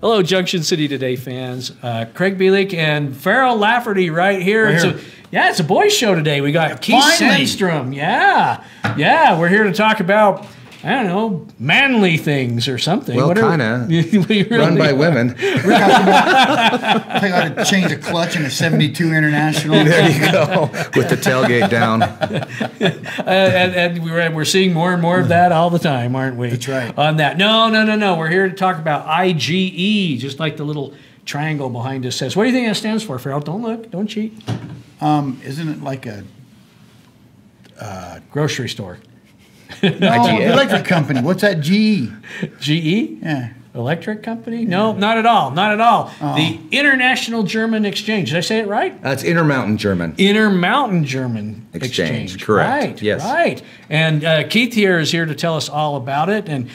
Hello, Junction City Today fans. Craig Bielik and Farrell Lafferty right here. It's a boys' show today. We got Keith Sandstrom. Yeah, we're here to talk about, I don't know, manly things or something. Well, kind of. Run by women. I got to change a clutch in a 72 International. There you go, with the tailgate down. and we're seeing more and more of that all the time, aren't we? That's right. On that. No. We're here to talk about IGE, just like the little triangle behind us says. What do you think that stands for, Farrell? Don't look. Don't cheat. Isn't it like a grocery store? No, electric company. What's that? GE. GE? Yeah. Electric company? No, not at all. Not at all. Oh. The International German Exchange. Did I say it right? That's Intermountain German. Intermountain German Exchange. Correct. Right. Yes. Right. And Keith here is here to tell us all about it. And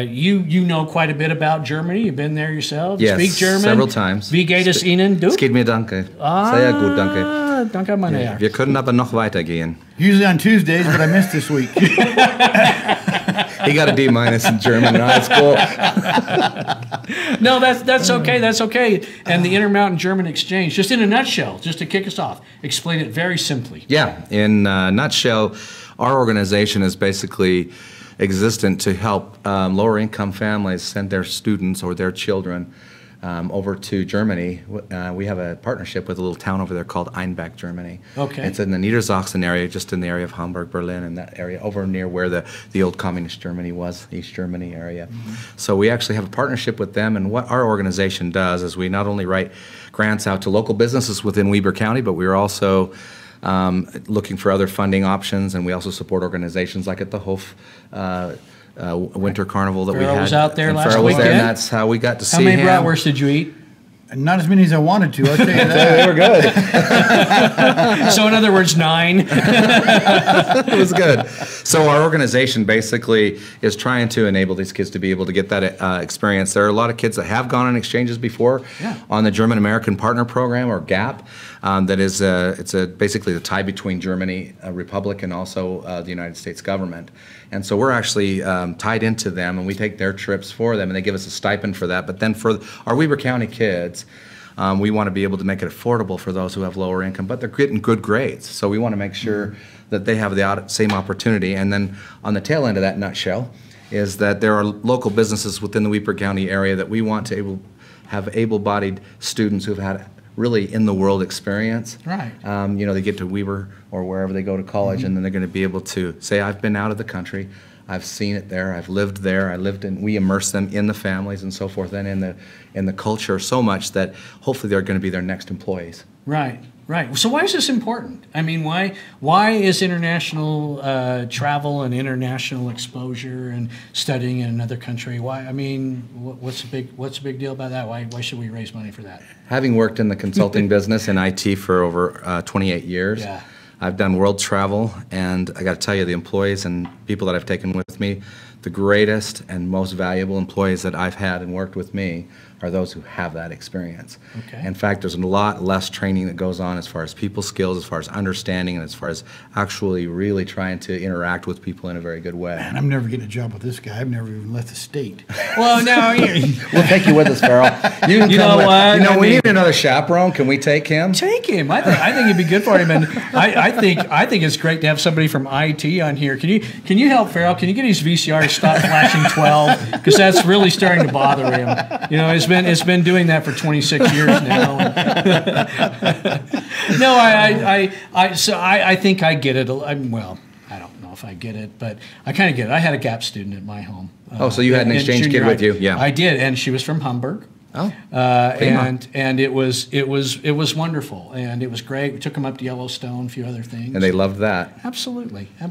you know quite a bit about Germany. You've been there yourself. Yes, Speak German. several times. Wie geht es Ihnen? Du? Es geht mir danke. Sehr gut, danke. Danke, mein Herr. Wir können aber noch weitergehen. Usually on Tuesdays, but I missed this week. He got a D- in German in high school. No, that's okay. That's okay. And the Intermountain German Exchange, just in a nutshell, just to kick us off, explain it very simply. Yeah, in a nutshell, our organization is basically existent to help lower income families send their students or their children over to Germany. We have a partnership with a little town over there called Einbeck, Germany. Okay. It's in the Niedersachsen area, just in the area of Hamburg, Berlin, and that area over near where the old communist Germany was, East Germany area. Mm-hmm. So we actually have a partnership with them, and what our organization does is we not only write grants out to local businesses within Weber County, but we're also looking for other funding options, and we also support organizations like at the Hof Winter Carnival that Farrell we had. was out there last Farrell was weekend. there, and that's how we got to see How many him. bratwursts did you eat? Not as many as I wanted to, I'll tell you that. They were good. So in other words, 9. It was good. So our organization basically is trying to enable these kids to be able to get that experience. There are a lot of kids that have gone on exchanges before on the German American Partner Program, or GAP. That is basically the tie between Germany, Republic, and also the United States government. And so we're actually tied into them, and we take their trips for them, and they give us a stipend for that. But then for our Weber County kids, we want to be able to make it affordable for those who have lower income, but they're getting good grades. So we want to make sure that they have the same opportunity. And then on the tail end of that nutshell is that there are local businesses within the Weber County area that we want to have able-bodied students who've had really in-the-world experience. Right. They get to Weber or wherever they go to college, and then they're going to be able to say, I've been out of the country, I've seen it there, I've lived there, we immerse them in the families and so forth, and in the culture so much that hopefully they're going to be their next employees. Right. So why is this important? I mean, why is international travel and international exposure and studying in another country? Why? I mean, what's the big deal about that? Why should we raise money for that? Having worked in the consulting business in IT for over 28 years, I've done world travel, and I got to tell you, the employees and people that I've taken with me, the greatest and most valuable employees that I've had and worked with me are those who have that experience. Okay. In fact, there's a lot less training that goes on as far as people skills, as far as understanding, and as far as actually really trying to interact with people in a very good way. Man, I'm never getting a job with this guy. I've never even left the state. Well, no, we'll take you with us, Farrell. You know what? We need another chaperone. Can we take him? Take him. I think it'd be good for him, and I think it's great to have somebody from IT on here. Can you help Farrell? Can you get his VCR to stop flashing 12? Because that's really starting to bother him. You know, it's been doing that for 26 years now. No, I think I get it. Well, I don't know if I get it, but I kind of get it. I had a GAP student at my home. So you had an exchange kid with you? Yeah, I did, and she was from Hamburg. Oh, and it was wonderful, and it was great. We took them up to Yellowstone, a few other things, and they loved that. Absolutely. Yeah.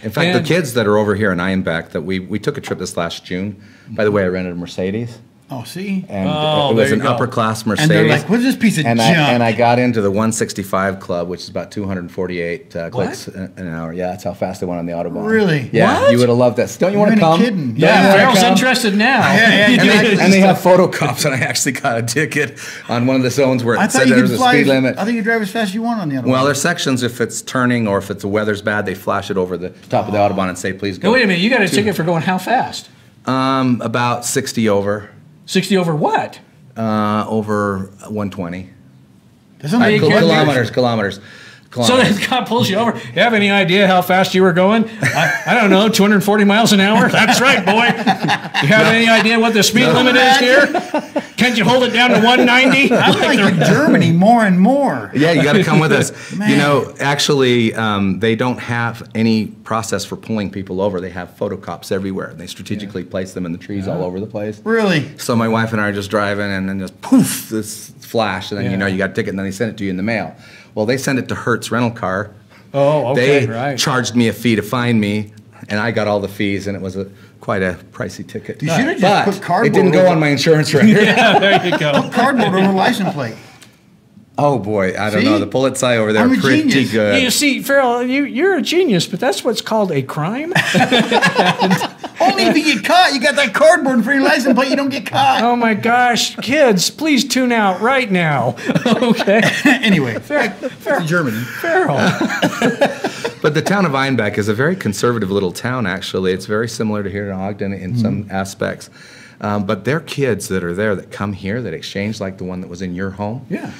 In fact, the kids that are over here in Einbeck, that we took a trip this last June. By the way, I rented a Mercedes. Oh, see? And it was an upper-class Mercedes. And they're like, what's this piece of junk? And I got into the 165 club, which is about 248 clicks an hour. Yeah, that's how fast they went on the Autobahn. Really? Yeah, what? You would have loved that. Don't you want to come? Kidding. Yeah, Farrell's interested now. And they have photocops, and I actually got a ticket on one of the zones where it said there was a speed limit. I think you drive as fast as you want on the Autobahn. Well, there's sections, if it's turning or if the weather's bad, they flash it over the top of the Autobahn and say, please go. Wait a minute, you got a ticket for going how fast? About 60 over. 60 over what? Over 120. Doesn't make Kilometers. So the cop pulls you over. You have any idea how fast you were going? I don't know, 240 miles an hour? That's right, boy. You have any idea what the speed limit is here? Can't you hold it down to 190? I like in Germany more and more. Yeah, you got to come with us. Man. You know, actually, they don't have any process for pulling people over. They have photocops everywhere. They strategically place them in the trees all over the place. Really? So my wife and I are just driving, and then just poof, this flash, and then you know you got a ticket, and then they send it to you in the mail. Well, they sent it to Hertz rental car. Oh, okay, They right. charged me a fee to find me, and I got all the fees, and it was quite a pricey ticket. You should have But just put cardboard. it didn't go over- on my insurance record. Yeah, there you go. Cardboard on the license plate. Oh boy, I don't See? know. The Pulitzi over there I'm are a pretty genius. good. You see, Farrell, you're a genius, but that's what's called a crime. Only if you get caught. You got that cardboard for your license plate, you don't get caught. Oh my gosh, kids, please tune out right now. Okay. Anyway, back to Germany. Farrell. But the town of Einbeck is a very conservative little town, actually. It's very similar to here in Ogden in some aspects. But their kids that are there that come here, that exchange like the one that was in your home, Yeah.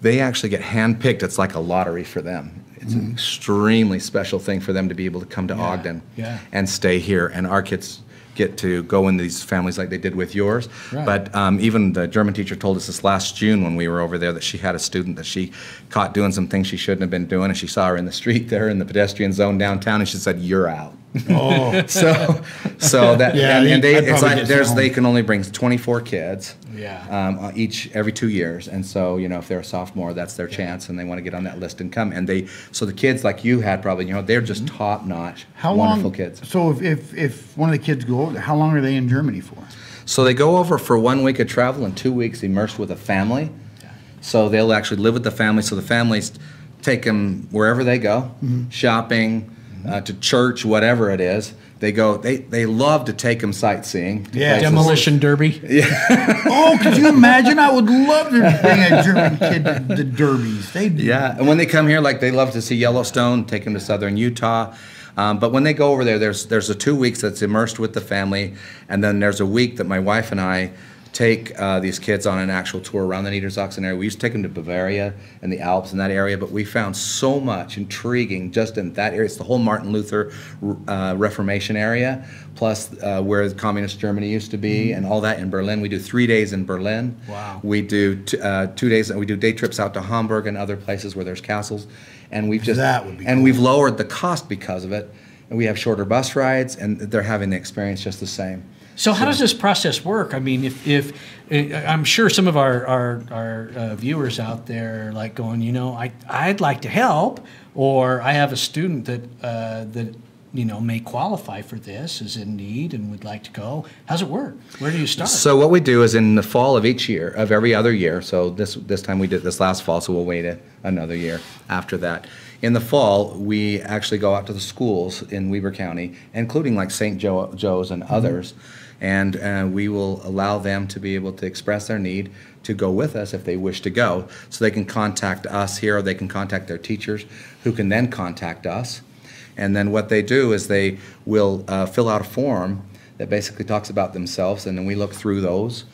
they actually get handpicked. It's like a lottery for them. It's an extremely special thing for them to be able to come to Ogden yeah. and stay here. And our kids get to go in these families like they did with yours. Right. But even the German teacher told us this last June when we were over there that she had a student that she caught doing some things she shouldn't have been doing, and she saw her in the street there in the pedestrian zone downtown, and she said, "You're out." Oh, So that Yeah, and they I'd it's probably like get there's sent they home. can only bring 24 kids. Yeah. Each every 2 years, and so you know if they're a sophomore, that's their chance, and they want to get on that list and come. And so the kids like you had probably, you know, they're just top notch, how wonderful long? kids. So if one of the kids go over, how long are they in Germany for? So they go over for 1 week of travel and 2 weeks immersed with a family. So they'll actually live with the family. So the families take them wherever they go, shopping, to church, whatever it is. They go. They love to take them sightseeing. to Yeah. places. Demolition Derby. Oh, could you imagine? I would love to bring a German kid to the derbies. They Yeah, and when they come here, like they love to see Yellowstone, take them to southern Utah. But when they go over there, there's a 2 weeks that's immersed with the family, and then there's a week that my wife and I take these kids on an actual tour around the Niedersachsen area. We used to take them to Bavaria and the Alps in that area, but we found so much intriguing just in that area. It's the whole Martin Luther Reformation area, plus where communist Germany used to be, and all that in Berlin. We do 3 days in Berlin. Wow. We do 2 days. We do day trips out to Hamburg and other places where there's castles, and we've just That would be and cool. we've lowered the cost because of it. And we have shorter bus rides, and they're having the experience just the same. So how does this process work? I mean, if I'm sure some of our viewers out there are like going, you know, I'd like to help, or I have a student that you know may qualify for this, is in need and would like to go. How's it work? Where do you start? So what we do is in the fall of each year, of every other year. So this time we did this last fall, so we'll wait another year after that. In the fall, we actually go out to the schools in Weber County, including like St. Joe's and others, and we will allow them to be able to express their need to go with us if they wish to go. So they can contact us here, or they can contact their teachers, who can then contact us. And then what they do is they will fill out a form that basically talks about themselves, and then we look through those.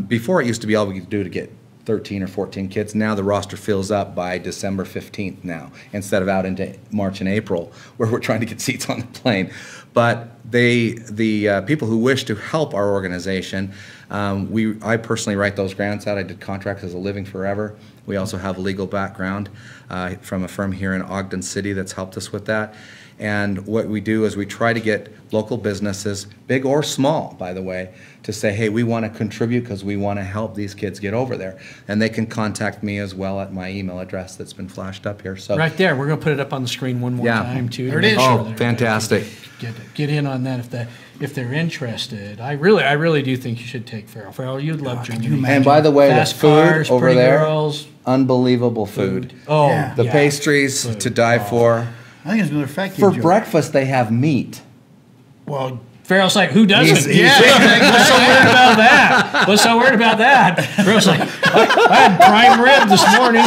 Before, it used to be all we could do to get 13 or 14 kids. Now the roster fills up by December 15th now, instead of out into March and April, where we're trying to get seats on the plane. But the people who wish to help our organization, I personally write those grants out. I did contracts as a living forever. We also have a legal background from a firm here in Ogden City that's helped us with that. And what we do is we try to get local businesses, big or small, by the way, to say, hey, we want to contribute because we want to help these kids get over there. And they can contact me as well at my email address that's been flashed up here. So Right there, we're going to put it up on the screen one more Yeah. time too. There it is. Make sure Oh, that everybody fantastic. can Get in on that if they're interested. I really do think you should take Farrell. Farrell, you'd love could you Germany. imagine? And by the way, Fast the food cars, over pretty there, girls, unbelievable food. Oh, Yeah. The yeah. pastries Food. to die for. I think it's another fat kid For joke. breakfast, they have meat. Well, Farrell's like, who doesn't? yeah. What's so weird about that? What's so weird about that? Farrell's like, I had prime rib this morning.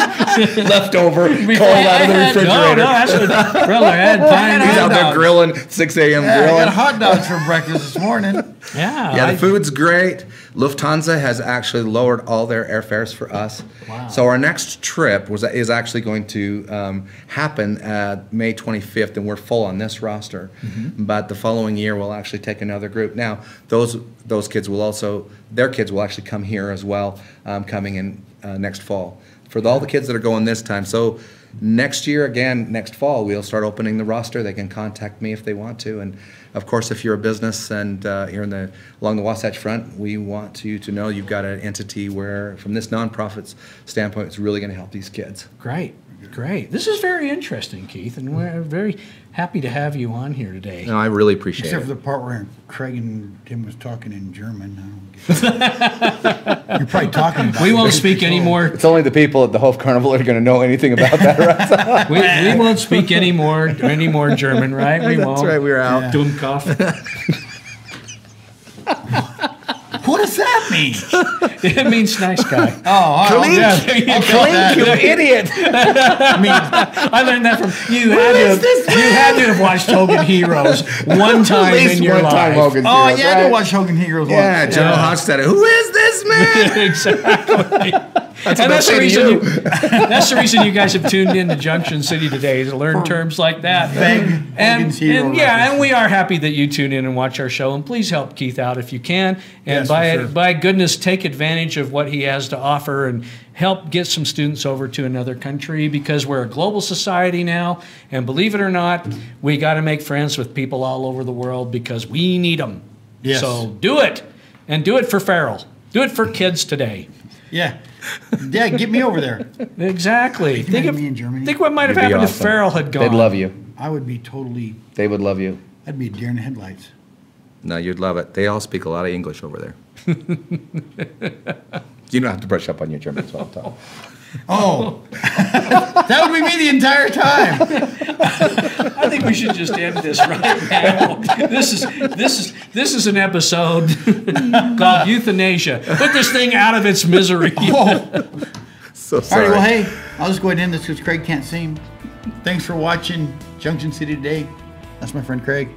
Leftover, cold out of the refrigerator. No, that's what, brother, I had prime He's out rib. there grilling, 6 a.m. Yeah, I grilling. got hot dogs for breakfast this morning. Yeah, Yeah, the food's great. Lufthansa has actually lowered all their airfares for us. Wow. So our next trip is actually going to happen at May 25th, and we're full on this roster. But the following year, we'll actually take another group. Now, those kids will also, their kids will actually come here as well, coming in next fall. For all the kids that are going this time. So next year, again, next fall, we'll start opening the roster. They can contact me if they want to. And of course, if you're a business and here along the Wasatch Front, we want you to know you've got an entity where, from this nonprofit's standpoint, it's really going to help these kids. Great. This is very interesting, Keith, and we're very happy to have you on here today. No, I really appreciate Except it. for the part where Craig and Tim was talking in German. I don't get it. You're probably talking about We it. won't speak anymore. It's only the people at the Hove Carnival that are going to know anything about that, right? We won't speak any more German, right? We won't. That's right, we're out. Dummkopf. What does that mean? It means nice guy. Oh, Clink, I'll cut that. you idiot! I learned that from you. Had to have watched Hogan Heroes one time in your life. Hogan's Oh, Heroes, yeah, I right? did watch Hogan Heroes Yeah, once. General Hochstetter. Who is this man? Exactly. That's the what reason they do. that's the reason you guys have tuned in to Junction City today to learn terms like that. Vague Hogan's Hero and references. and we are happy that you tune in and watch our show. And please help Keith out if you can. And Yes, for sure. by goodness, take advantage of what he has to offer and help get some students over to another country, because we're a global society now. And believe it or not, we got to make friends with people all over the world because we need them. Yes. So do it, and do it for Farrell. Do it for kids today. Yeah. Yeah, get me over there. Exactly. you imagine me in Germany? Think what might have You'd be happened if awesome. Farrell had gone. They'd love you. I would be totally, They would love you. I'd be a deer in the headlights. No, you'd love it. They all speak a lot of English over there. You don't have to brush up on your German, so I'll tell. Oh, that would be me the entire time. I think we should just end this right now. This is an episode called Euthanasia. Put this thing out of its misery. Oh. So All sorry. right, well, hey, I'll just go ahead and end this because Craig can't see him. Thanks for watching Junction City today. That's my friend Craig.